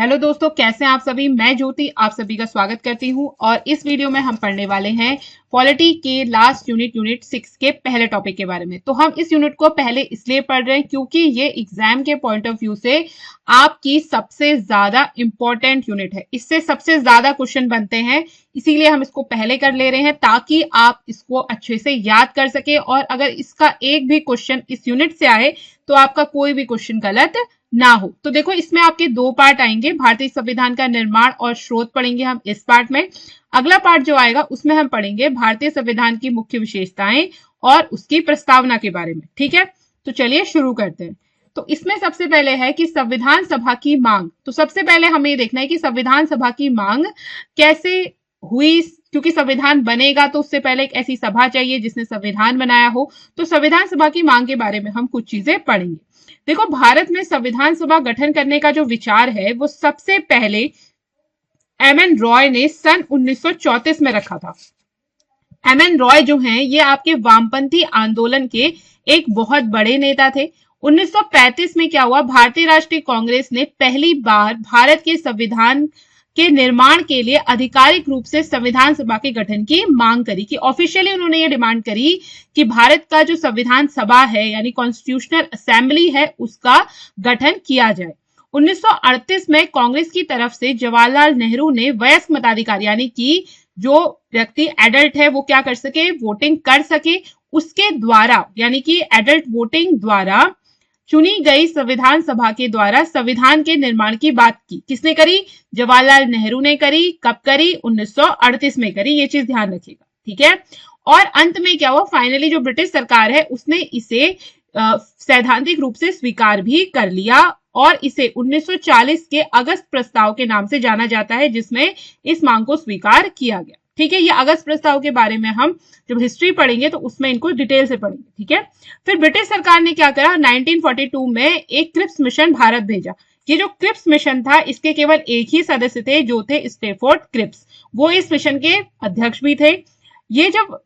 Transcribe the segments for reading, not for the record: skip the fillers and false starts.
Hello दोस्तों, कैसे हैं आप सभी। मैं ज्योति आप सभी का स्वागत करती हूं और इस वीडियो में हम पढ़ने वाले हैं पॉलिटी के लास्ट यूनिट 6 के पहले टॉपिक के बारे में। तो हम इस यूनिट को पहले इसलिए पढ़ रहे हैं क्योंकि ये एग्जाम के पॉइंट ऑफ व्यू से आपकी सबसे ज्यादा इंपॉर्टेंट यूनिट है। इससे सबसे ज्यादा क्वेश्चन बनते हैं, इसीलिए हम इसको पहले कर ले रहे हैं ताकि आप इसको अच्छे से याद कर सके। और अगर इसका एक भी क्वेश्चन इस यूनिट से आए तो आपका कोई भी क्वेश्चन गलत ना हो। तो देखो, इसमें आपके दो पार्ट आएंगे। भारतीय संविधान का निर्माण और स्रोत पढ़ेंगे हम इस पार्ट में। अगला पार्ट जो आएगा उसमें हम पढ़ेंगे भारतीय संविधान की मुख्य विशेषताएं और उसकी प्रस्तावना के बारे में। ठीक है, तो चलिए शुरू करते हैं। तो इसमें सबसे पहले है कि संविधान सभा की मांग। तो सबसे पहले हमें ये देखना है कि संविधान सभा की मांग कैसे हुई, क्योंकि संविधान बनेगा तो उससे पहले एक ऐसी सभा चाहिए जिसने संविधान बनाया हो। तो संविधान सभा की मांग के बारे में हम कुछ चीजें पढ़ेंगे। देखो, भारत में संविधान सभा गठन करने का जो विचार है वो सबसे पहले एम.एन. रॉय ने सन 1934 में रखा था। एम.एन. रॉय जो हैं ये आपके वामपंथी आंदोलन के एक बहुत बड़े नेता थे। 1935 में क्या हुआ, भारतीय राष्ट्रीय कांग्रेस ने पहली बार भारत के संविधान के निर्माण के लिए आधिकारिक रूप से संविधान सभा के गठन की मांग करी कि ऑफिशियली उन्होंने ये डिमांड करी कि भारत का जो संविधान सभा है यानी कॉन्स्टिट्यूशनल असेंबली है उसका गठन किया जाए। 1938 में कांग्रेस की तरफ से जवाहरलाल नेहरू ने वयस्क मताधिकार यानी कि जो व्यक्ति एडल्ट है वो क्या कर सके, वोटिंग कर सके, उसके द्वारा यानी कि एडल्ट वोटिंग द्वारा चुनी गई संविधान सभा के द्वारा संविधान के निर्माण की बात की। किसने करी? जवाहरलाल नेहरू ने करी। कब करी? 1938 में करी। ये चीज ध्यान रखिएगा, ठीक है। और अंत में क्या हुआ, फाइनली जो ब्रिटिश सरकार है उसने इसे सैद्धांतिक रूप से स्वीकार भी कर लिया और इसे 1940 के अगस्त प्रस्ताव के नाम से जाना जाता है, जिसमें इस मांग को स्वीकार किया गया। ठीक है, ये अगस्त प्रस्ताव के बारे में हम जब हिस्ट्री पढ़ेंगे तो उसमें इनको डिटेल से पढ़ेंगे। ठीक है, फिर ब्रिटिश सरकार ने क्या करा, 1942 में एक क्रिप्स मिशन भारत भेजा। ये जो क्रिप्स मिशन था इसके केवल एक ही सदस्य थे जो थे स्टैफोर्ड क्रिप्स, वो इस मिशन के अध्यक्ष भी थे। ये जब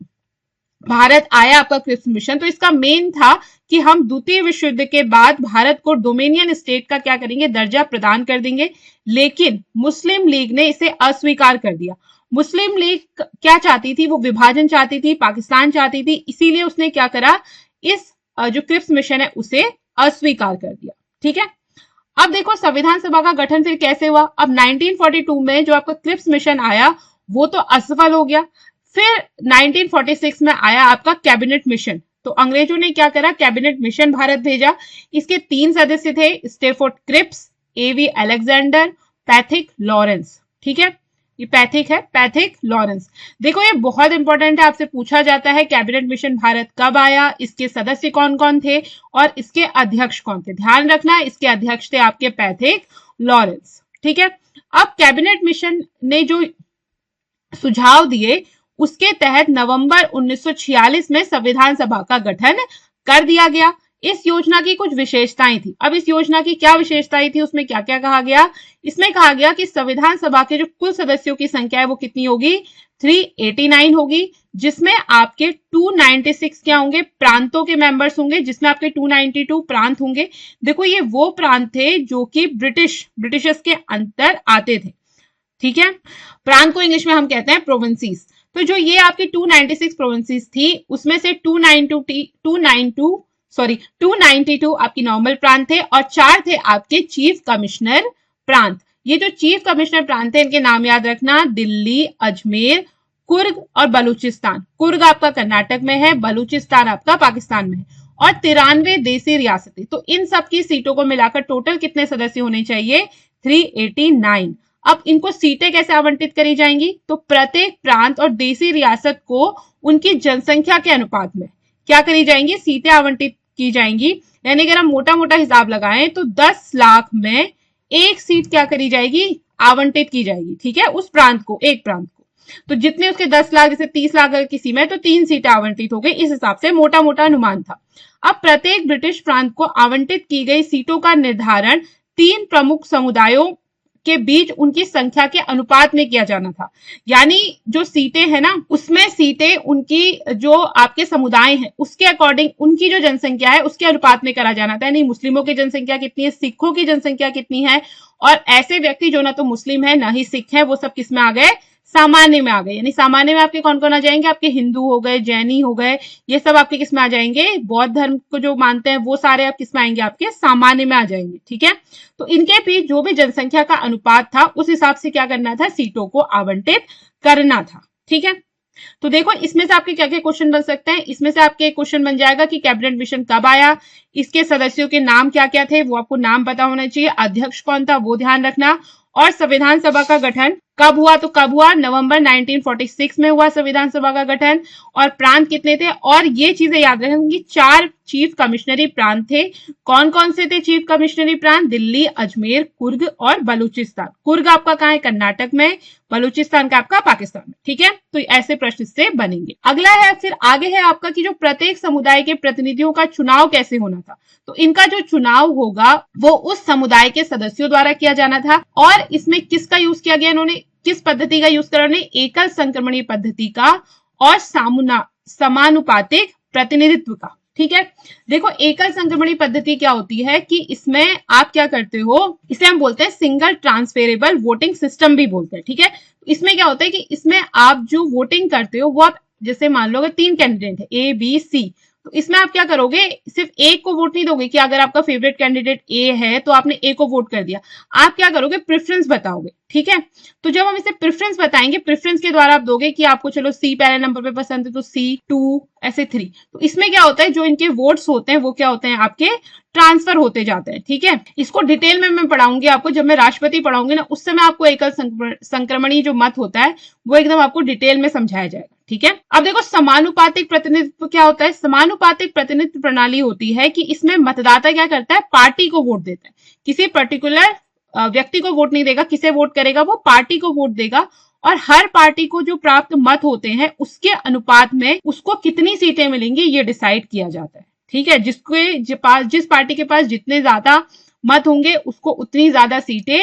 भारत आया आपका क्रिप्स मिशन तो इसका मेन था कि हम द्वितीय विश्व युद्ध के बाद भारत को डोमिनियन स्टेट का क्या करेंगे, दर्जा प्रदान कर देंगे। लेकिन मुस्लिम लीग ने इसे अस्वीकार कर दिया। मुस्लिम लीग क्या चाहती थी, वो विभाजन चाहती थी, पाकिस्तान चाहती थी, इसीलिए उसने क्या करा, इस जो क्रिप्स मिशन है उसे अस्वीकार कर दिया। ठीक है, अब देखो संविधान सभा का गठन फिर कैसे हुआ। अब 1942 में जो आपका क्रिप्स मिशन आया वो तो असफल हो गया। फिर 1946 में आया आपका कैबिनेट मिशन। तो अंग्रेजों ने क्या करा, कैबिनेट मिशन भारत भेजा। इसके 3 सदस्य थे, Stafford Cripps, A V. Alexander, Pethick Lawrence. ठीक है, ये पैथिक है, पैथिक लॉरेंस। देखो ये बहुत इंपॉर्टेंट है, आपसे पूछा जाता है कैबिनेट मिशन भारत कब आया, इसके सदस्य कौन कौन थे और इसके अध्यक्ष कौन थे। ध्यान रखना, इसके अध्यक्ष थे आपके पैथिक लॉरेंस। ठीक है, अब कैबिनेट मिशन ने जो सुझाव दिए उसके तहत नवंबर 1946 में संविधान सभा का गठन कर दिया गया। इस योजना की कुछ विशेषताएं थी। अब इस योजना की क्या विशेषताएं थी, उसमें क्या क्या कहा गया, इसमें कहा गया कि संविधान सभा के जो कुल सदस्यों की संख्या है वो कितनी होगी, 389 होगी, जिसमें आपके 296 क्या होंगे, प्रांतों के मेंबर्स होंगे, जिसमें आपके 292 प्रांत होंगे। देखो ये वो प्रांत थे जो कि ब्रिटिशर्स के अंतर आते थे। ठीक है, प्रांत को इंग्लिश में हम कहते हैं प्रोविंसीज। तो जो ये आपकी 296 प्रोविंसीज थी उसमें से 292 आपकी नॉर्मल प्रांत थे और 4 थे आपके चीफ कमिश्नर प्रांत। ये जो चीफ कमिश्नर प्रांत है इनके नाम याद रखना, दिल्ली, अजमेर, कुर्ग और बलूचिस्तान। कुर्ग आपका कर्नाटक में है, बलूचिस्तान आपका पाकिस्तान में है और 93 देसी रियासतें। तो इन सब की सीटों को मिलाकर टोटल कितने सदस्य होने चाहिए, 389। अब इनको सीटें कैसे आवंटित करी जाएंगी, तो प्रत्येक प्रांत और देसी रियासत को उनकी जनसंख्या के अनुपात में क्या करी जाएंगी, सीटें आवंटित की जाएंगी। यानी अगर हम मोटा मोटा हिसाब लगाएं तो 10 लाख में एक सीट क्या करी जाएगी, आवंटित की जाएगी। ठीक है, उस प्रांत को, एक प्रांत को। तो जितने उसके 10 लाख, जैसे 30 लाख अगर किसी में, तो 3 सीटें आवंटित हो गई। इस हिसाब से मोटा मोटा अनुमान था। अब प्रत्येक ब्रिटिश प्रांत को आवंटित की गई सीटों का निर्धारण 3 प्रमुख समुदायों के बीच उनकी संख्या के अनुपात में किया जाना था। यानी जो सीटें हैं ना, उसमें सीटें उनकी जो आपके समुदाय हैं उसके अकॉर्डिंग उनकी जो जनसंख्या है उसके अनुपात में करा जाना था। यानी मुस्लिमों की जनसंख्या कितनी है, सिखों की जनसंख्या कितनी है, और ऐसे व्यक्ति जो ना तो मुस्लिम है ना ही सिख है, वो सब किस में आ गए, सामान्य में आ गए। यानी सामान्य में आपके कौन कौन आ जाएंगे, आपके हिंदू हो गए, जैनी हो गए, ये सब आपके किस में आ जाएंगे, बौद्ध धर्म को जो मानते हैं वो सारे आप किस में आएंगे, आपके सामान्य में आ जाएंगे। ठीक है, तो इनके बीच जो भी जनसंख्या का अनुपात था उस हिसाब से क्या करना था, सीटों को आवंटित करना था। ठीक है, तो देखो इसमें से आपके क्या क्या क्वेश्चन बन सकते हैं। इसमें से आपके क्वेश्चन बन जाएगा कि कैबिनेट मिशन कब आया, इसके सदस्यों के नाम क्या क्या थे, वो आपको नाम पता होना चाहिए, अध्यक्ष कौन था वो ध्यान रखना, और संविधान सभा का गठन कब हुआ, तो कब हुआ, नवंबर 1946 में हुआ संविधान सभा का गठन, और प्रांत कितने थे, और ये चीजें याद रखें कि 4 चीफ कमिश्नरी प्रांत थे। कौन कौन से थे चीफ कमिश्नरी प्रांत, दिल्ली, अजमेर, कुर्ग और बलूचिस्तान। कुर्ग आपका कहाँ है, कर्नाटक में, बलूचिस्तान का आपका पाकिस्तान में। ठीक है, तो ऐसे प्रश्न इससे बनेंगे। अगला है, फिर आगे है आपका कि जो प्रत्येक समुदाय के प्रतिनिधियों का चुनाव कैसे होना था। तो इनका जो चुनाव होगा वो उस समुदाय के सदस्यों द्वारा किया जाना था, और इसमें किसका यूज किया गया, इन्होंने किस पद्धति का यूज करा, उन्होंने एकल संक्रमणीय पद्धति का और समानुपातिक प्रतिनिधित्व का। ठीक है, देखो एकल संक्रमणीय पद्धति क्या होती है कि इसमें आप क्या करते हो, इसे हम बोलते हैं सिंगल ट्रांसफेरेबल वोटिंग सिस्टम भी बोलते हैं। ठीक है, इसमें क्या होता है कि इसमें आप जो वोटिंग करते हो वो आप जैसे मान लो 3 कैंडिडेट है ए बी सी, तो इसमें आप क्या करोगे, सिर्फ एक को वोट नहीं दोगे कि अगर आपका फेवरेट कैंडिडेट ए है तो आपने ए को वोट कर दिया, आप क्या करोगे, प्रेफरेंस बताओगे। ठीक है, तो जब हम इसे प्रेफरेंस बताएंगे, प्रेफरेंस के द्वारा आप दोगे कि आपको चलो सी पहले नंबर पे पसंद है तो सी 2 ऐसे 3, तो इसमें क्या होता है जो इनके वोट्स होते हैं वो क्या होते हैं, आपके ट्रांसफर होते जाते हैं। ठीक है, इसको डिटेल में मैं पढ़ाऊंगी आपको, जब मैं राष्ट्रपति पढ़ाऊंगी ना उस समय आपको एकल संक्रमणीय जो मत होता है वो एकदम आपको डिटेल में समझाया जाएगा। ठीक है, अब देखो समानुपातिक प्रतिनिधित्व क्या होता है। समानुपातिक प्रतिनिधित्व प्रणाली होती है कि इसमें मतदाता क्या करता है, पार्टी को वोट देता है, किसी पर्टिकुलर व्यक्ति को वोट नहीं देगा, किसे वोट करेगा, वो पार्टी को वोट देगा, और हर पार्टी को जो प्राप्त मत होते हैं उसके अनुपात में उसको कितनी सीटें मिलेंगी ये डिसाइड किया जाता है। ठीक है, जिस पार्टी के पास जितने ज्यादा मत होंगे उसको उतनी ज्यादा सीटें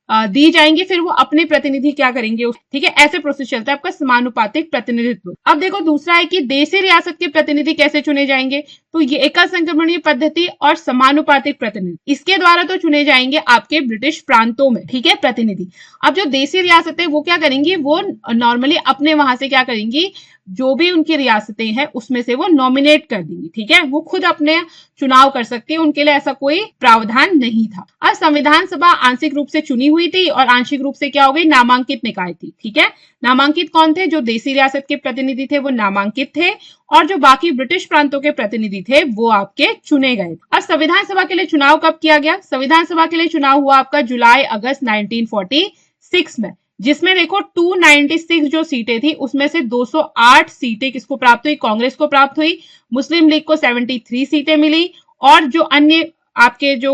दी जाएंगी, फिर वो अपने प्रतिनिधि क्या करेंगे। ठीक है, ऐसे प्रोसेस चलता है आपका समानुपातिक प्रतिनिधित्व। अब देखो दूसरा है कि देशी रियासत के प्रतिनिधि कैसे चुने जाएंगे, तो ये एकल संक्रमणीय पद्धति और समानुपातिक प्रतिनिधि, इसके द्वारा तो चुने जाएंगे आपके ब्रिटिश प्रांतों में। ठीक है, प्रतिनिधि। अब जो देशी रियासतें वो क्या करेंगी, वो नॉर्मली अपने वहां से क्या करेंगी, जो भी उनकी रियासतें हैं उसमें से वो नॉमिनेट कर देंगी। ठीक है, वो खुद अपने चुनाव कर सकती है, उनके लिए ऐसा कोई प्रावधान नहीं था। अब संविधान सभा आंशिक रूप से चुनी हुई थी और आंशिक रूप से क्या हो गई, नामांकित निकाय थी। ठीक है, नामांकित कौन थे, जो देशी रियासत के प्रतिनिधि थे वो नामांकित थे, और जो बाकी ब्रिटिश प्रांतों के प्रतिनिधि थे वो आपके चुने गए। अब संविधान सभा के लिए चुनाव कब किया गया, संविधान सभा के लिए चुनाव हुआ आपका जुलाई अगस्त 1946 में, जिसमें देखो 296 जो सीटें थी उसमें से 208 सीटें किसको प्राप्त हुई, कांग्रेस को प्राप्त हुई, मुस्लिम लीग को 73 सीटें मिली, और जो अन्य आपके जो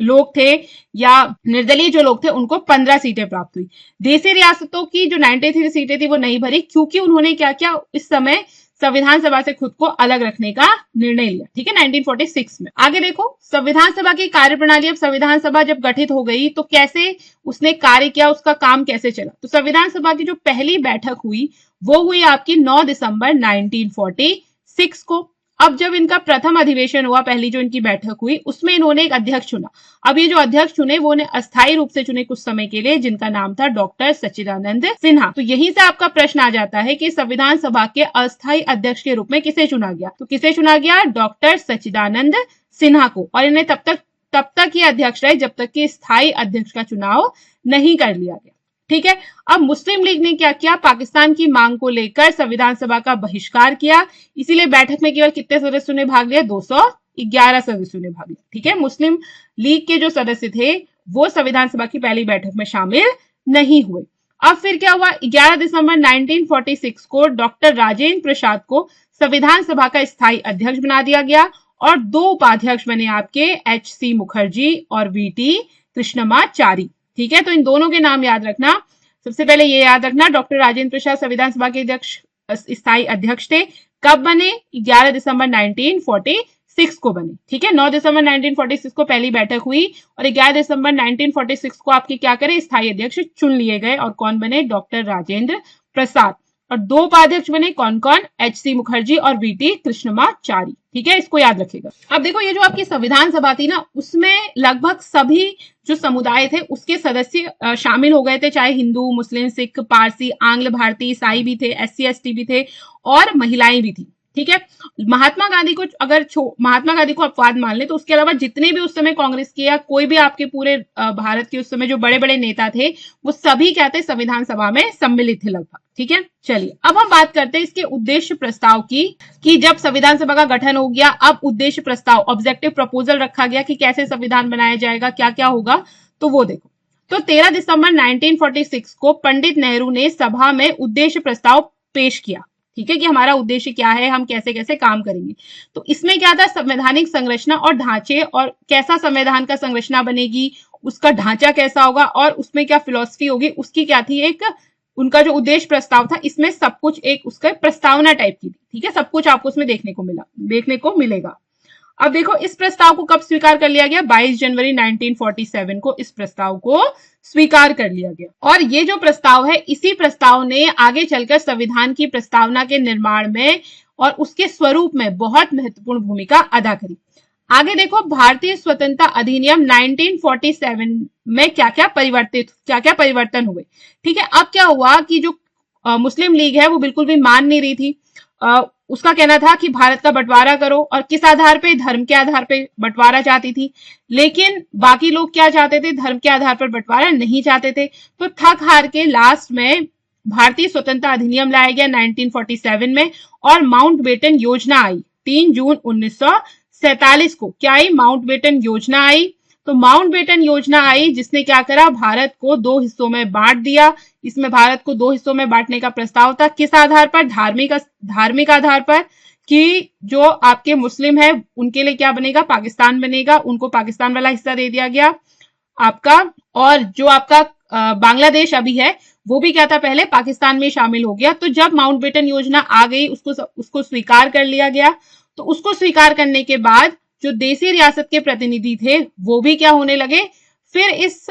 लोग थे या निर्दलीय जो लोग थे उनको 15 सीटें प्राप्त हुई। देशी रियासतों की जो 93 सीटें थी वो नहीं भरी, क्योंकि उन्होंने क्या किया, इस समय संविधान सभा से खुद को अलग रखने का निर्णय लिया। ठीक है, 1946 में। आगे देखो संविधान सभा की कार्यप्रणाली। अब संविधान सभा जब गठित हो गई तो कैसे उसने कार्य किया, उसका काम कैसे चला। तो संविधान सभा की जो पहली बैठक हुई वो हुई आपकी 9 दिसंबर 1946 को। अब जब इनका प्रथम अधिवेशन हुआ, पहली जो इनकी बैठक हुई उसमें इन्होंने एक अध्यक्ष चुना। अब ये जो अध्यक्ष चुने वो उन्हें अस्थायी रूप से चुने कुछ समय के लिए, जिनका नाम था डॉक्टर सच्चिदानंद सिन्हा। तो यहीं से आपका प्रश्न आ जाता है कि संविधान सभा के अस्थायी अध्यक्ष के रूप में किसे चुना गया, तो किसे चुना गया, डॉक्टर सच्चिदानंद सिन्हा को। और इन्हें तब तक ये अध्यक्ष रहे जब तक कि स्थायी अध्यक्ष का चुनाव नहीं कर लिया गया। ठीक है, अब मुस्लिम लीग ने क्या किया, पाकिस्तान की मांग को लेकर संविधान सभा का बहिष्कार किया। इसीलिए बैठक में केवल कितने सदस्यों ने भाग लिया, 211 सदस्यों ने भाग लिया। ठीक है, मुस्लिम लीग के जो सदस्य थे वो संविधान सभा की पहली बैठक में शामिल नहीं हुए। अब फिर क्या हुआ, 11 दिसंबर 1946 को डॉक्टर राजेंद्र प्रसाद को संविधान सभा का स्थायी अध्यक्ष बना दिया गया, और 2 उपाध्यक्ष बने आपके HC मुखर्जी और VT कृष्णमाचारी। ठीक है, तो इन दोनों के नाम याद रखना। सबसे पहले ये याद रखना, डॉक्टर राजेंद्र प्रसाद संविधान सभा के अध्यक्ष स्थायी अध्यक्ष थे, कब बने, 11 दिसंबर 1946 1946 को बने। ठीक है, 9 दिसंबर 1946 को पहली बैठक हुई और 11 दिसंबर 1946 को आपके क्या करे, स्थायी अध्यक्ष चुन लिए गए और कौन बने, डॉक्टर राजेंद्र प्रसाद। और 2 उपाध्यक्ष बने, कौन कौन, एच.सी. मुखर्जी और वी.टी. कृष्णमाचारी। ठीक है, इसको याद रखिएगा। अब देखो ये जो आपकी संविधान सभा थी ना, उसमें लगभग सभी जो समुदाय थे उसके सदस्य शामिल हो गए थे, चाहे हिंदू, मुस्लिम, सिख, पारसी, आंग्ल भारतीय, ईसाई भी थे, एससी एसटी भी थे और महिलाएं भी थी। ठीक है, महात्मा गांधी को अगर महात्मा गांधी को अपवाद मान ले तो उसके अलावा जितने भी उस समय कांग्रेस के या कोई भी आपके पूरे भारत के उस समय जो बड़े बड़े नेता थे वो सभी क्या थे, संविधान सभा में सम्मिलित थे लगभग। ठीक है, चलिए अब हम बात करते हैं इसके उद्देश्य प्रस्ताव की, कि जब संविधान सभा का गठन हो गया अब उद्देश्य प्रस्ताव, ऑब्जेक्टिव प्रपोजल रखा गया कि कैसे संविधान बनाया जाएगा, क्या क्या होगा, तो वो देखो। तो 13 दिसंबर 1946 को पंडित नेहरू ने सभा में उद्देश्य प्रस्ताव पेश किया। ठीक है, कि हमारा उद्देश्य क्या है, हम कैसे कैसे काम करेंगे। तो इसमें क्या था, संवैधानिक संरचना और ढांचे, और कैसा संविधान का संरचना बनेगी, उसका ढांचा कैसा होगा और उसमें क्या फिलॉसफी होगी, उसकी क्या थी एक उनका जो उद्देश्य प्रस्ताव था, इसमें सब कुछ एक उसका प्रस्तावना टाइप की थी। ठीक है, सब कुछ आपको उसमें देखने को मिलेगा। अब देखो इस प्रस्ताव को कब स्वीकार कर लिया गया, 22 जनवरी 1947 को इस प्रस्ताव को स्वीकार कर लिया गया। और ये जो प्रस्ताव है, इसी प्रस्ताव ने आगे चलकर संविधान की प्रस्तावना के निर्माण में और उसके स्वरूप में बहुत महत्वपूर्ण भूमिका अदा करी। आगे देखो, भारतीय स्वतंत्रता अधिनियम 1947 में क्या क्या परिवर्तन हुए। ठीक है, अब क्या हुआ कि जो मुस्लिम लीग है वो बिल्कुल भी मान नहीं रही थी। उसका कहना था कि भारत का बंटवारा करो, और किस आधार पे, धर्म के आधार पे बंटवारा चाहती थी। लेकिन बाकी लोग क्या चाहते थे, धर्म के आधार पर बंटवारा नहीं चाहते थे। तो थक हार के लास्ट में भारतीय स्वतंत्रता अधिनियम लाया गया 1947 में, और माउंटबेटन योजना आई 3 जून 1947 को। क्या आई, माउंटबेटन योजना आई। तो माउंटबेटन योजना आई जिसने क्या करा, भारत को 2 हिस्सों में बांट दिया। इसमें भारत को 2 हिस्सों में बांटने का प्रस्ताव था, किस आधार पर, धार्मिक आधार पर, कि जो आपके मुस्लिम है उनके लिए क्या बनेगा, पाकिस्तान बनेगा, उनको पाकिस्तान वाला हिस्सा दे दिया गया आपका। और जो आपका बांग्लादेश अभी है वो भी क्या था, पहले पाकिस्तान में शामिल हो गया। तो जब माउंटबेटन योजना आ गई उसको स्वीकार कर लिया गया। तो उसको स्वीकार करने के बाद जो देसी रियासत के प्रतिनिधि थे वो भी क्या होने लगे, फिर इस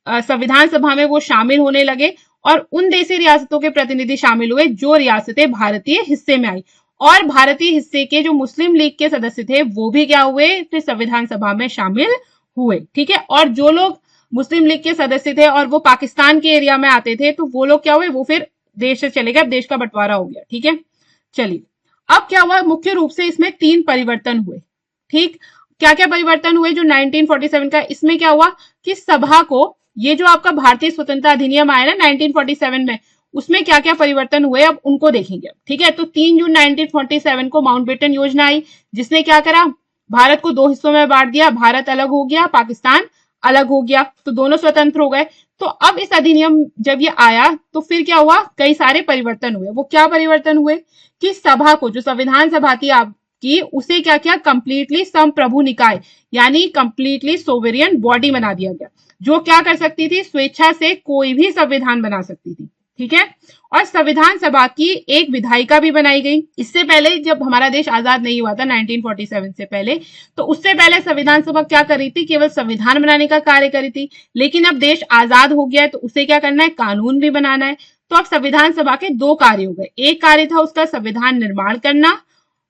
संविधान सभा में वो शामिल होने लगे, और उन देसी रियासतों के प्रतिनिधि शामिल हुए जो रियासतें भारतीय हिस्से में आई। और भारतीय हिस्से के जो मुस्लिम लीग के सदस्य थे वो भी क्या हुए, फिर संविधान सभा में शामिल हुए। ठीक है, और जो लोग मुस्लिम लीग के सदस्य थे और वो पाकिस्तान के एरिया में आते थे तो वो लोग क्या हुए, वो फिर देश से चले गए, देश का बंटवारा हो गया। ठीक है, चलिए अब क्या हुआ, मुख्य रूप से इसमें 3 परिवर्तन हुए। ठीक, क्या क्या परिवर्तन हुए जो 1947 का, इसमें क्या हुआ कि सभा को, ये जो आपका भारतीय स्वतंत्रता अधिनियम आया ना 1947 में, उसमें क्या क्या परिवर्तन हुए अब उनको देखेंगे। ठीक है, तो 3 जून 1947 को माउंटबेटन योजना आई जिसने क्या करा, भारत को 2 हिस्सों में बांट दिया, भारत अलग हो गया, पाकिस्तान अलग हो गया, तो दोनों स्वतंत्र हो गए। तो अब इस अधिनियम जब ये आया तो फिर क्या हुआ, कई सारे परिवर्तन हुए। वो क्या परिवर्तन हुए कि सभा को, जो संविधान सभा थी आपकी, उसे क्या किया, कंप्लीटली संप्रभु निकाय यानी कंप्लीटली सोवेरियन बॉडी बना दिया गया, जो क्या कर सकती थी, स्वेच्छा से कोई भी संविधान बना सकती थी। ठीक है, और संविधान सभा की एक विधायिका भी बनाई गई। इससे पहले जब हमारा देश आजाद नहीं हुआ था 1947 से पहले, तो उससे पहले संविधान सभा क्या कर रही थी, केवल संविधान बनाने का कार्य करी थी। लेकिन अब देश आजाद हो गया है तो उसे क्या करना है, कानून भी बनाना है। तो अब संविधान सभा के 2 कार्य हो गए, एक कार्य था उसका संविधान निर्माण करना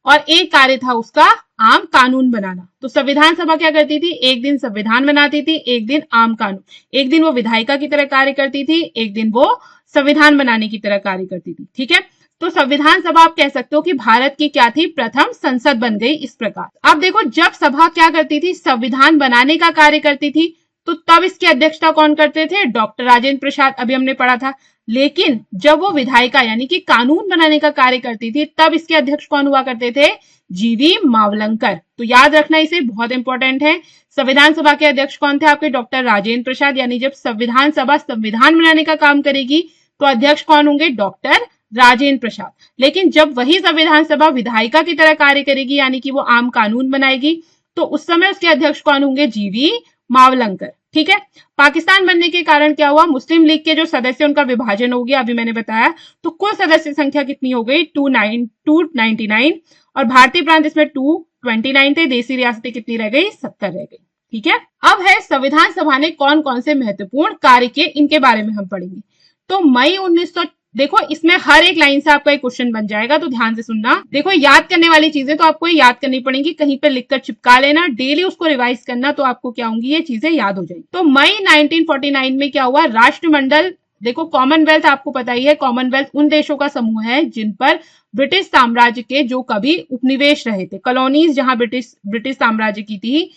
और एक कार्य था उसका आम कानून बनाना। तो संविधान सभा क्या करती थी, एक दिन संविधान बनाती थी, एक दिन आम कानून, एक दिन वो विधायिका की तरह कार्य करती थी, एक दिन वो संविधान बनाने की तरह कार्य करती थी। ठीक है, तो संविधान सभा आप कह सकते हो कि भारत की क्या थी, प्रथम संसद बन गई इस प्रकार। अब देखो, जब सभा क्या करती थी, संविधान बनाने का कार्य करती थी, तो तब इसकी अध्यक्षता कौन करते थे, डॉक्टर राजेंद्र प्रसाद, अभी हमने पढ़ा था। लेकिन जब वो विधायिका यानी कि कानून बनाने का कार्य करती थी तब इसके अध्यक्ष कौन हुआ करते थे, जीवी मावलंकर। तो याद रखना, इसे बहुत इंपॉर्टेंट है। संविधान सभा के अध्यक्ष कौन थे, आपके डॉक्टर राजेंद्र प्रसाद। यानी जब संविधान सभा संविधान बनाने का काम करेगी तो अध्यक्ष कौन होंगे, डॉक्टर राजेंद्र प्रसाद। लेकिन जब वही संविधान सभा विधायिका की तरह कार्य करेगी यानी कि वो आम कानून बनाएगी तो उस समय उसके अध्यक्ष कौन होंगे, जीवी मावलंकर। ठीक है, पाकिस्तान बनने के कारण क्या हुआ, मुस्लिम लीग के जो सदस्य उनका विभाजन हो गया, अभी मैंने बताया। तो कुल सदस्य संख्या कितनी हो गई, 299, और भारतीय प्रांत इसमें 2 29 थे, देसी रियासतें कितनी रह गई, 70 रह गई। ठीक है, अब है संविधान सभा ने कौन कौन से महत्वपूर्ण कार्य किए, इनके बारे में हम पढ़ेंगे। तो मई 1900, देखो इसमें हर एक लाइन से आपका एक क्वेश्चन बन जाएगा, तो ध्यान से सुनना। देखो याद करने वाली चीजें तो आपको याद करनी पड़ेंगी, कहीं पर लिखकर चिपका लेना, डेली उसको रिवाइज करना, तो आपको क्या होंगी, ये चीजें याद हो जाएंगी। तो मई 1949 में क्या हुआ, राष्ट्रमंडल, देखो कॉमनवेल्थ आपको पता ही है, कॉमनवेल्थ उन देशों का समूह है जिन पर ब्रिटिश साम्राज्य के जो कभी उपनिवेश रहे थे, कॉलोनीज जहां ब्रिटिश साम्राज्य की थी,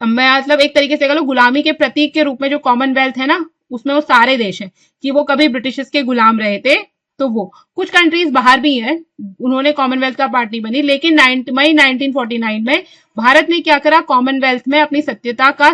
मैं मतलब एक तरीके से कह लो गुलामी के प्रतीक के रूप में जो कॉमनवेल्थ है ना, उसमें वो सारे देश हैं कि वो कभी ब्रिटिश के गुलाम रहे थे। तो वो कुछ कंट्रीज बाहर भी हैं, उन्होंने कॉमनवेल्थ का पार्ट नहीं बनी, लेकिन मई 1949 में भारत ने क्या करा, कॉमनवेल्थ में अपनी सत्यता का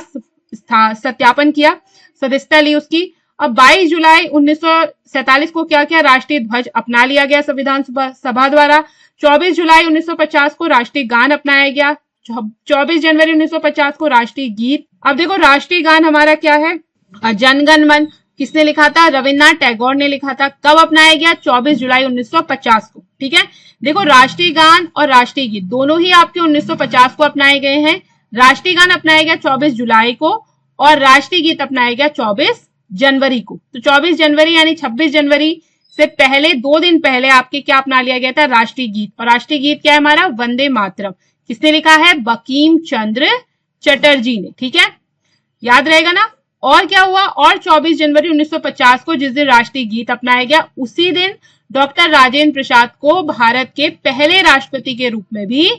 सत्यापन किया, सदस्यता ली उसकी। अब 22 जुलाई 1947 को क्या किया, राष्ट्रीय ध्वज अपना लिया गया संविधान सभा द्वारा। 24 जुलाई 1950 को राष्ट्रीय गान अपनाया गया। 24 जनवरी 1950 को राष्ट्रीय गीत। अब देखो राष्ट्रीय गान हमारा क्या है, जनगण मन, किसने लिखा था, रविन्द्रनाथ टैगोर ने लिखा था। कब अपनाया गया, 24 जुलाई 1950 को। ठीक है, देखो राष्ट्रीय गान और राष्ट्रीय गीत दोनों ही आपके 1950 को अपनाए गए हैं। राष्ट्रीय गान अपनाया गया 24 जुलाई को और राष्ट्रीय गीत अपनाया गया 24 जनवरी को। तो 24 जनवरी यानी 26 जनवरी से पहले 2 दिन पहले आपके क्या अपना लिया गया था, राष्ट्रीय गीत। और राष्ट्रीय गीत क्या है हमारा, वंदे मातरम। किसने लिखा है, बंकिम चंद्र चटर्जी ने। ठीक है, याद रहेगा ना। और क्या हुआ, और 24 जनवरी 1950 को जिस दिन राष्ट्रीय गीत अपनाया गया, उसी दिन डॉक्टर राजेंद्र प्रसाद को भारत के पहले राष्ट्रपति के रूप में भी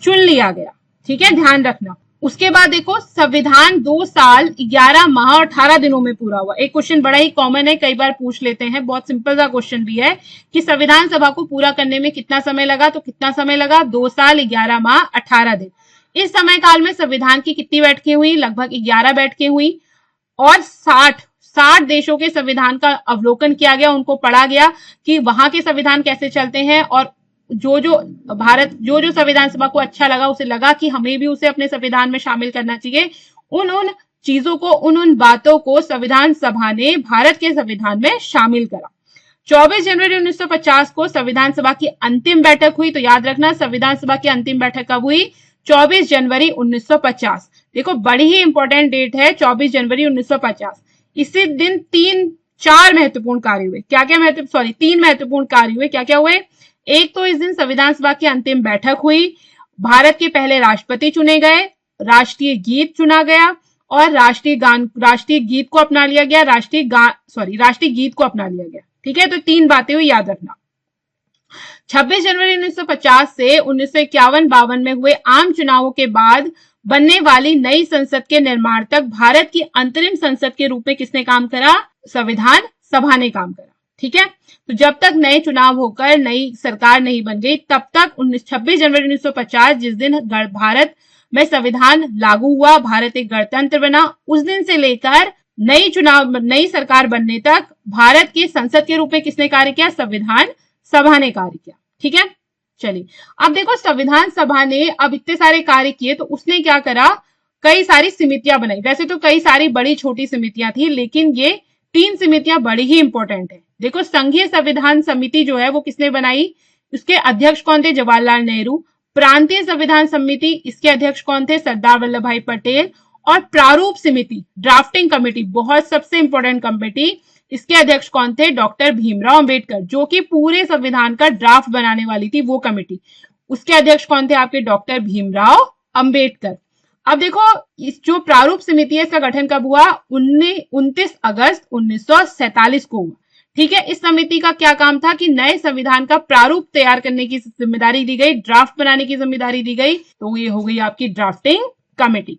चुन लिया गया। ठीक है, ध्यान रखना। उसके बाद देखो संविधान 2 साल 11 माह और 18 दिनों में पूरा हुआ। एक क्वेश्चन बड़ा ही कॉमन है, कई बार पूछ लेते हैं, बहुत सिंपल सा क्वेश्चन भी है कि संविधान सभा को पूरा करने में कितना समय लगा, तो कितना समय लगा, 2 साल 11 माह 18 दिन। इस समय काल में संविधान की कितनी बैठकें हुई, लगभग 11 बैठकें हुई और 60 देशों के संविधान का अवलोकन किया गया, उनको पढ़ा गया कि वहां के संविधान कैसे चलते हैं, और जो संविधान सभा को अच्छा लगा, उसे लगा कि हमें भी उसे अपने संविधान में शामिल करना चाहिए, उन चीजों को, उन बातों को संविधान सभा ने भारत के संविधान में शामिल करा। 24 जनवरी 1950 को संविधान सभा की अंतिम बैठक हुई। तो याद रखना संविधान सभा की अंतिम बैठक कब हुई, 24 जनवरी 1950। देखो बड़ी ही इंपॉर्टेंट डेट है 24 जनवरी 1950। इसी दिन 3 महत्वपूर्ण कार्य हुए। तीन महत्वपूर्ण कार्य हुए। क्या क्या हुए, एक तो इस दिन संविधान सभा की अंतिम बैठक हुई, भारत के पहले राष्ट्रपति चुने गए, राष्ट्रीय गीत चुना गया और राष्ट्रीय गीत को अपना लिया गया, राष्ट्रीय गीत को अपना लिया गया। ठीक है, तो 3 बातें हुई, याद रखना। 26 जनवरी 1950 से 1951-52 में हुए आम चुनावों के बाद बनने वाली नई संसद के निर्माण तक भारत की अंतरिम संसद के रूप में किसने काम करा, संविधान सभा ने काम करा। ठीक है, तो जब तक नए चुनाव होकर नई सरकार नहीं बन गई, तब तक 26 जनवरी 1950 जिस दिन भारत में संविधान लागू हुआ, भारत एक गणतंत्र बना, उस दिन से लेकर नई सरकार बनने तक भारत की संसद के रूप में किसने कार्य किया, संविधान सभा ने कार्य किया। ठीक है, चलिए अब देखो संविधान सभा ने अब इतने सारे कार्य किए, तो उसने क्या करा, कई सारी समितियां बनाई। वैसे तो कई सारी बड़ी छोटी समितियां थी, लेकिन ये 3 समितियां बड़ी ही इंपॉर्टेंट है। देखो संघीय संविधान समिति जो है वो किसने बनाई, उसके अध्यक्ष कौन थे, जवाहरलाल नेहरू। प्रांतीय संविधान समिति, इसके अध्यक्ष कौन थे, सरदार वल्लभ भाई पटेल। और प्रारूप समिति, ड्राफ्टिंग कमेटी, बहुत सबसे इंपॉर्टेंट कमेटी, इसके अध्यक्ष कौन थे, डॉक्टर भीमराव अंबेडकर, जो कि पूरे संविधान का ड्राफ्ट बनाने वाली थी वो कमेटी। उसके अध्यक्ष कौन थे, आपके डॉक्टर भीमराव अंबेडकर। अब देखो इस जो प्रारूप समिति है, इसका गठन कब हुआ, 29 अगस्त 1947 को हुआ। ठीक है, इस समिति का क्या काम था कि नए संविधान का प्रारूप तैयार करने की जिम्मेदारी दी गई, ड्राफ्ट बनाने की जिम्मेदारी दी गई, तो ये हो गई आपकी ड्राफ्टिंग कमेटी।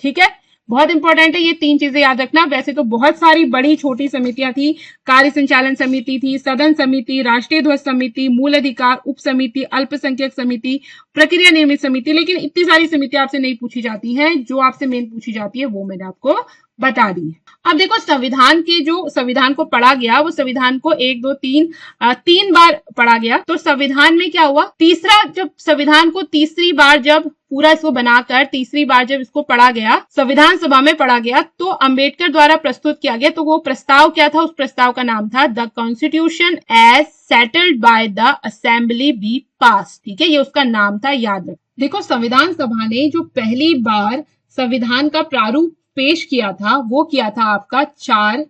ठीक है, बहुत इंपॉर्टेंट है, ये 3 चीजें याद रखना। वैसे तो बहुत सारी बड़ी छोटी समितियां थी, कार्य संचालन समिति थी, सदन समिति, राष्ट्रीय ध्वज समिति, मूल अधिकार उप समिति, अल्पसंख्यक समिति, प्रक्रिया नियमित समिति, लेकिन इतनी सारी समितियां आपसे नहीं पूछी जाती हैं। जो आपसे मेन पूछी जाती है वो मैंने आपको बता दी है। अब देखो संविधान को पढ़ा गया, वो संविधान को 1 2 3 बार पढ़ा गया। तो संविधान में क्या हुआ, जब संविधान को तीसरी बार जब पूरा इसको बनाकर तीसरी बार जब इसको पढ़ा गया, संविधान सभा में पढ़ा गया, तो अंबेडकर द्वारा प्रस्तुत किया गया। तो वो प्रस्ताव क्या था, उस प्रस्ताव का नाम था the constitution as settled by the assembly be pass. ठीक है, ये उसका नाम था, याद रख। देखो, संविधान सभा ने जो पहली बार संविधान का प्रारूप पेश किया था वो किया था आपका 4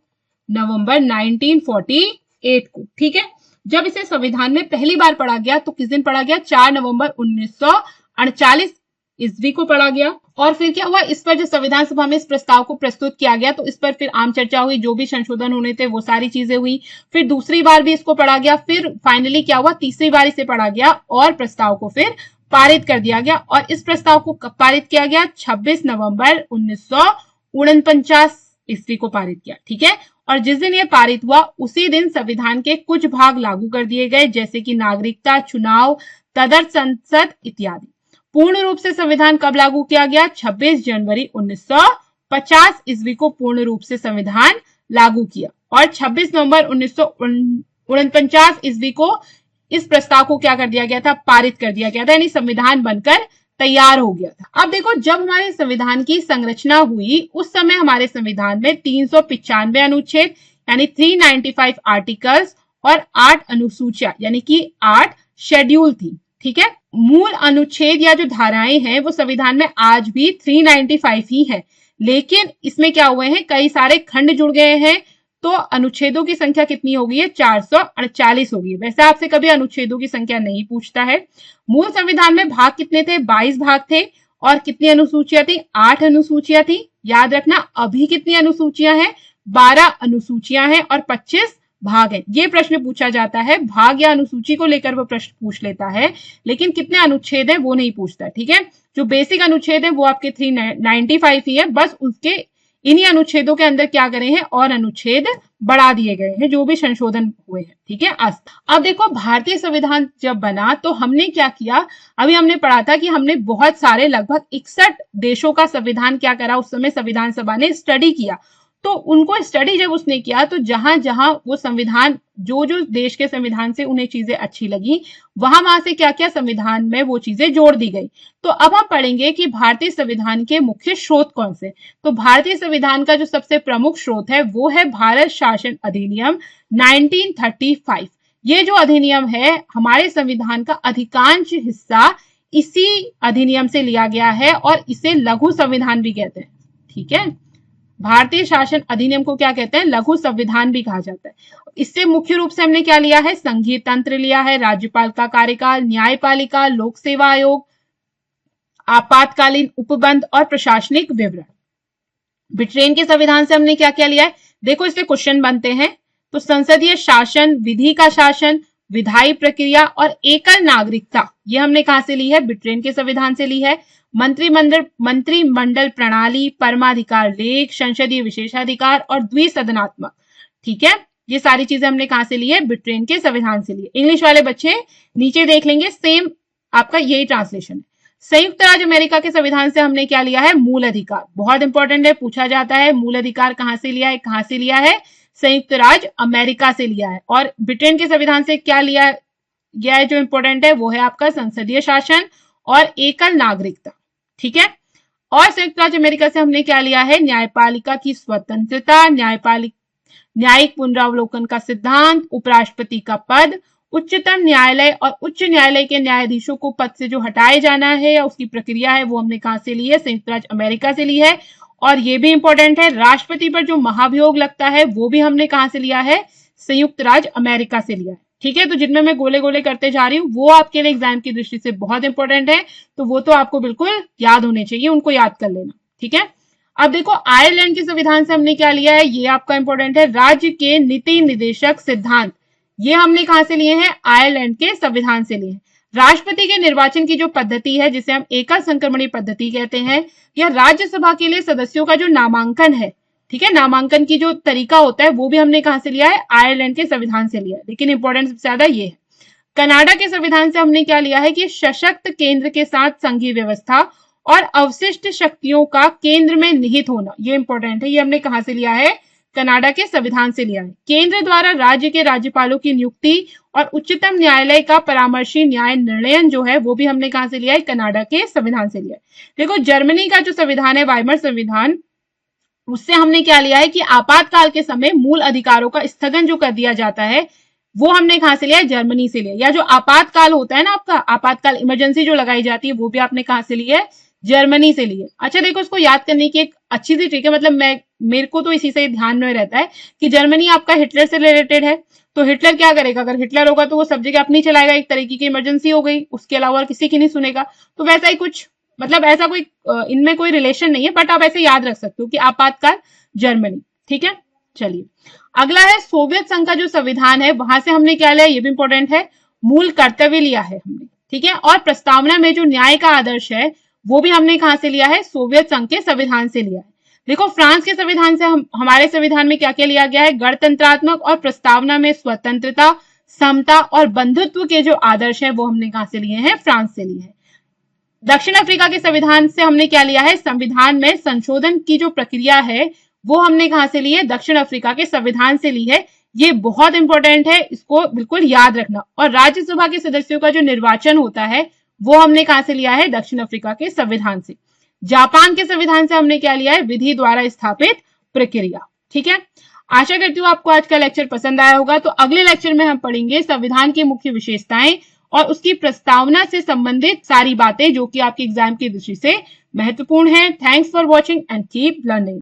नवंबर 1948 को। ठीक है, जब इसे संविधान में पहली बार पढ़ा गया तो किस दिन पढ़ा गया? 4 नवंबर 1948 ईस्वी को पढ़ा गया। और फिर क्या हुआ, इस पर जो संविधान सभा में इस प्रस्ताव को प्रस्तुत किया गया तो इस पर फिर आम चर्चा हुई, जो भी संशोधन होने थे वो सारी चीजें हुई। फिर दूसरी बार भी इसको पढ़ा गया, फिर फाइनली क्या हुआ, तीसरी बार इसे पढ़ा गया और प्रस्ताव को फिर पारित कर दिया गया। और इस प्रस्ताव को कब पारित किया गया? 26 नवंबर 1949 ईस्वी को पारित किया। ठीक है, और जिस दिन ये पारित हुआ उसी दिन संविधान के कुछ भाग लागू कर दिए गए, जैसे कि नागरिकता, चुनाव, तदर्थ संसद इत्यादि। पूर्ण रूप से संविधान कब लागू किया गया? 26 जनवरी 1950 ईस्वी को पूर्ण रूप से संविधान लागू किया। और 26 नवंबर 1949 ईस्वी को इस प्रस्ताव को क्या कर दिया गया था? पारित कर दिया गया था, यानी संविधान बनकर तैयार हो गया था। अब देखो, जब हमारे संविधान की संरचना हुई उस समय हमारे संविधान में 395 अनुच्छेद यानी 395 आर्टिकल्स और 8 अनुसूचियां यानी कि 8 शेड्यूल थी। ठीक है, मूल अनुच्छेद या जो धाराएं हैं वो संविधान में आज भी 395 ही है, लेकिन इसमें क्या हुए हैं, कई सारे खंड जुड़ गए हैं, तो अनुच्छेदों की संख्या कितनी हो गई है? 448 हो गई है। वैसे आपसे कभी अनुच्छेदों की संख्या नहीं पूछता है। मूल संविधान में भाग कितने थे? 22 भाग थे। और कितनी अनुसूचियां थी? 8 अनुसूचियां थी। याद रखना, अभी कितनी अनुसूचियां हैं? 12 अनुसूचियां हैं और 25 भाग है। ये प्रश्न पूछा जाता है, भाग या अनुसूची को लेकर वो प्रश्न पूछ लेता है, लेकिन कितने अनुच्छेद है वो नहीं पूछता। ठीक है, जो बेसिक अनुच्छेद है वो आपके 395 ही है, बस उसके इन्हीं अनुच्छेदों के अंदर क्या करे हैं, और अनुच्छेद बढ़ा दिए गए हैं, जो भी संशोधन हुए हैं। ठीक है, अब देखो, भारतीय संविधान जब बना तो हमने क्या किया, अभी हमने पढ़ा था कि हमने बहुत सारे लगभग 61 देशों का संविधान क्या करा, उस समय संविधान सभा ने स्टडी किया। तो उनको स्टडी जब उसने किया तो जहां जहां वो संविधान, जो जो देश के संविधान से उन्हें चीजें अच्छी लगी, वहां से क्या क्या संविधान में वो चीजें जोड़ दी गई। तो अब हम पढ़ेंगे कि भारतीय संविधान के मुख्य स्रोत कौन से। तो भारतीय संविधान का जो सबसे प्रमुख स्रोत है वो है भारत शासन अधिनियम 1935। ये जो अधिनियम है, हमारे संविधान का अधिकांश हिस्सा इसी अधिनियम से लिया गया है और इसे लघु संविधान भी कहते हैं। ठीक है, भारतीय शासन अधिनियम को क्या कहते हैं? लघु संविधान भी कहा जाता है। इससे मुख्य रूप से हमने क्या लिया है? संघीय तंत्र लिया है, राज्यपाल का कार्यकाल, न्यायपालिका, लोक सेवा आयोग, आपातकालीन उपबंध और प्रशासनिक विवरण। ब्रिटेन के संविधान से हमने क्या क्या लिया है? देखो, इससे क्वेश्चन बनते हैं। तो संसदीय शासन, विधि का शासन, विधायी प्रक्रिया और एकल नागरिकता, ये हमने कहां से ली है? ब्रिटेन के संविधान से ली है। मंत्रिमंडल प्रणाली, परमाधिकार लेख, संसदीय विशेषाधिकार और द्विसदनात्मक। ठीक है, ये सारी चीजें हमने कहां से ली है? ब्रिटेन के संविधान से ली है। इंग्लिश वाले बच्चे नीचे देख लेंगे, सेम आपका यही ट्रांसलेशन है। संयुक्त राज्य अमेरिका के संविधान से हमने क्या लिया है? मूल अधिकार। बहुत इंपॉर्टेंट है, पूछा जाता है मूल अधिकार कहां से लिया है? कहां से लिया है? संयुक्त राज्य अमेरिका से लिया है। और ब्रिटेन के संविधान से क्या लिया गया है जो इंपॉर्टेंट है? वो है आपका संसदीय शासन और एकल नागरिकता। ठीक है, और संयुक्त राज्य अमेरिका से हमने क्या लिया है? न्यायपालिका की स्वतंत्रता, न्यायिक पुनरावलोकन का सिद्धांत, उपराष्ट्रपति का पद, उच्चतम न्यायालय और उच्च न्यायालय के न्यायाधीशों को पद से जो हटाए जाना है या उसकी प्रक्रिया है वो हमने कहां से ली है? संयुक्त राज्य अमेरिका से ली है। और ये भी इंपॉर्टेंट है, राष्ट्रपति पर जो महाभियोग लगता है वो भी हमने कहां से लिया है? संयुक्त राज्य अमेरिका से लिया है। ठीक है, तो जिनमें मैं गोले गोले करते जा रही हूँ वो आपके लिए एग्जाम की दृष्टि से बहुत इंपॉर्टेंट है, तो वो तो आपको बिल्कुल याद होने चाहिए, उनको याद कर लेना। ठीक है, अब देखो, आयरलैंड के संविधान से हमने क्या लिया है? ये आपका इंपॉर्टेंट है, राज्य के नीति निदेशक सिद्धांत। ये हमने कहां से लिए हैं? आयरलैंड के संविधान से लिए हैं। राष्ट्रपति के निर्वाचन की जो पद्धति है, जिसे हम एकल संक्रमणीय पद्धति कहते हैं, या राज्यसभा के लिए सदस्यों का जो नामांकन है, ठीक है, नामांकन की जो तरीका होता है वो भी हमने कहां से लिया है? आयरलैंड के संविधान से लिया है। लेकिन इंपॉर्टेंट सबसे ज्यादा ये है। कनाडा के संविधान से हमने क्या लिया है कि सशक्त केंद्र के साथ संघीय व्यवस्था और अवशिष्ट शक्तियों का केंद्र में निहित होना, ये इंपॉर्टेंट है। ये हमने कहां से लिया है? कनाडा के संविधान से लिया है। केंद्र द्वारा राज्य के राज्यपालों की नियुक्ति और उच्चतम न्यायालय का परामर्शी न्याय निर्णयन जो है वो भी हमने कहां से लिया है? कनाडा के संविधान से लिया है। देखो, जर्मनी का जो संविधान है, वाइमर संविधान, उससे हमने क्या लिया है कि आपातकाल के समय मूल अधिकारों का स्थगन जो कर दिया जाता है, वो हमने कहां से लिया है? जर्मनी से लिया। या जो आपातकाल होता है ना आपका, आपातकाल इमरजेंसी जो लगाई जाती है, वो भी आपने कहां से लिया है? जर्मनी से लिए। अच्छा देखो, इसको याद करने की एक अच्छी सी ट्रिक है, मतलब मेरे को तो इसी से ध्यान में रहता है कि जर्मनी आपका हिटलर से रिलेटेड है, तो हिटलर क्या करेगा? अगर हिटलर होगा तो वो सब जगह अपनी चलाएगा, एक तरीके की इमरजेंसी हो गई, उसके अलावा और किसी की नहीं सुनेगा। तो वैसा ही कुछ, मतलब ऐसा कोई इनमें कोई रिलेशन नहीं है, बट आप ऐसे याद रख सकते हो कि आपातकाल जर्मनी। ठीक है, चलिए अगला है सोवियत संघ का जो संविधान है, वहां से हमने क्या लिया, ये भी इंपॉर्टेंट है, मूल कर्तव्य लिया है हमने। ठीक है, और प्रस्तावना में जो न्याय का आदर्श है, वो भी हमने कहां से लिया है? सोवियत संघ के संविधान से लिया है। देखो फ्रांस के संविधान से हमारे संविधान में क्या क्या लिया गया है? गणतंत्रात्मक और प्रस्तावना में स्वतंत्रता, समता और बंधुत्व के जो आदर्श है, वो हमने कहां से लिए हैं? फ्रांस से लिए हैं। दक्षिण अफ्रीका के संविधान से हमने क्या लिया है? संविधान में संशोधन की जो प्रक्रिया है, वो हमने कहां से ली है? दक्षिण अफ्रीका के संविधान से ली है। ये बहुत इंपॉर्टेंट है, इसको बिल्कुल याद रखना। और राज्यसभा के सदस्यों का जो निर्वाचन होता है, वो हमने कहां से लिया है? दक्षिण अफ्रीका के संविधान से। जापान के संविधान से हमने क्या लिया है? विधि द्वारा स्थापित प्रक्रिया। ठीक है, आशा करती हूँ आपको आज का लेक्चर पसंद आया होगा। तो अगले लेक्चर में हम पढ़ेंगे संविधान की मुख्य विशेषताएं और उसकी प्रस्तावना से संबंधित सारी बातें, जो कि आपके एग्जाम की दृष्टि से महत्वपूर्ण है। Thanks for watching and keep learning.